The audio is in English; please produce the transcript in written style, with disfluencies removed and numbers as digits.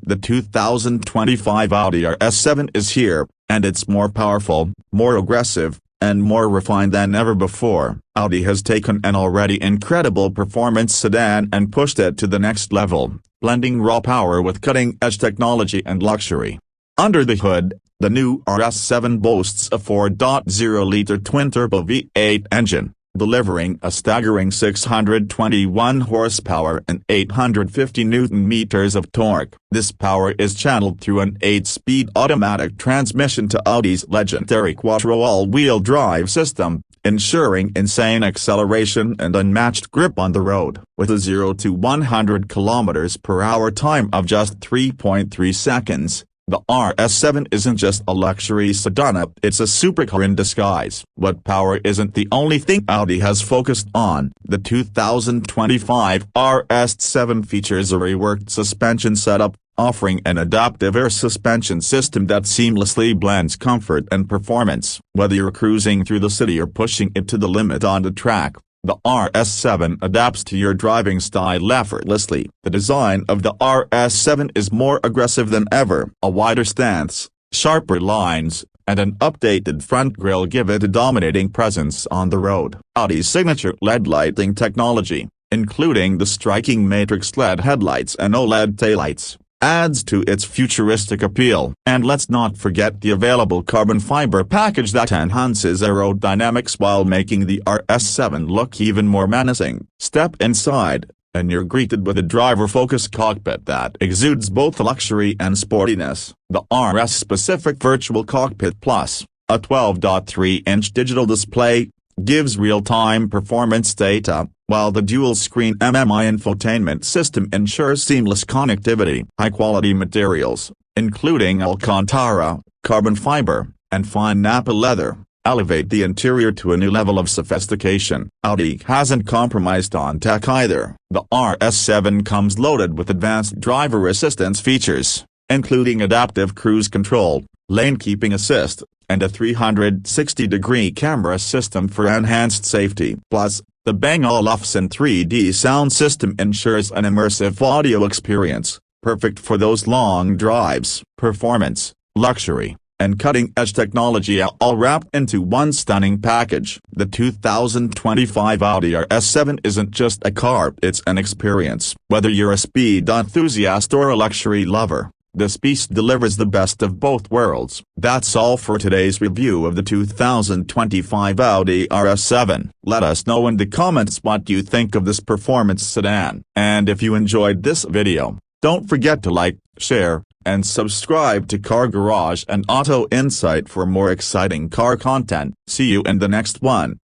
The 2025 Audi RS7 is here, and it's more powerful, more aggressive, and more refined than ever before. Audi has taken an already incredible performance sedan and pushed it to the next level, blending raw power with cutting-edge technology and luxury. Under the hood, the new RS7 boasts a 4.0-liter twin-turbo V8 engine, delivering a staggering 621 horsepower and 850 newton-meters of torque. This power is channeled through an 8-speed automatic transmission to Audi's legendary Quattro all-wheel drive system, ensuring insane acceleration and unmatched grip on the road. With a 0 to 100 km/h time of just 3.3 seconds, the RS7 isn't just a luxury sedan, it's a supercar in disguise. But power isn't the only thing Audi has focused on. The 2025 RS7 features a reworked suspension setup, offering an adaptive air suspension system that seamlessly blends comfort and performance. Whether you're cruising through the city or pushing it to the limit on the track, the RS7 adapts to your driving style effortlessly. The design of the RS7 is more aggressive than ever. A wider stance, sharper lines, and an updated front grille give it a dominating presence on the road. Audi's signature LED lighting technology, including the striking matrix LED headlights and OLED taillights, adds to its futuristic appeal. And let's not forget the available carbon fiber package that enhances aerodynamics while making the RS7 look even more menacing. Step inside, and you're greeted with a driver-focused cockpit that exudes both luxury and sportiness. The RS-specific Virtual Cockpit Plus, a 12.3-inch digital display, gives real-time performance data, while the dual-screen MMI infotainment system ensures seamless connectivity. High-quality materials, including Alcantara, carbon fiber, and fine Nappa leather, elevate the interior to a new level of sophistication. Audi hasn't compromised on tech either. The RS7 comes loaded with advanced driver assistance features, including adaptive cruise control, lane keeping assist, and a 360-degree camera system for enhanced safety. Plus, the Bang & Olufsen 3D sound system ensures an immersive audio experience, perfect for those long drives. Performance, luxury, and cutting-edge technology are all wrapped into one stunning package. The 2025 Audi RS7 isn't just a car, it's an experience. Whether you're a speed enthusiast or a luxury lover, this beast delivers the best of both worlds. That's all for today's review of the 2025 Audi RS7. Let us know in the comments what you think of this performance sedan. And if you enjoyed this video, don't forget to like, share, and subscribe to Car Garage and Auto Insight for more exciting car content. See you in the next one.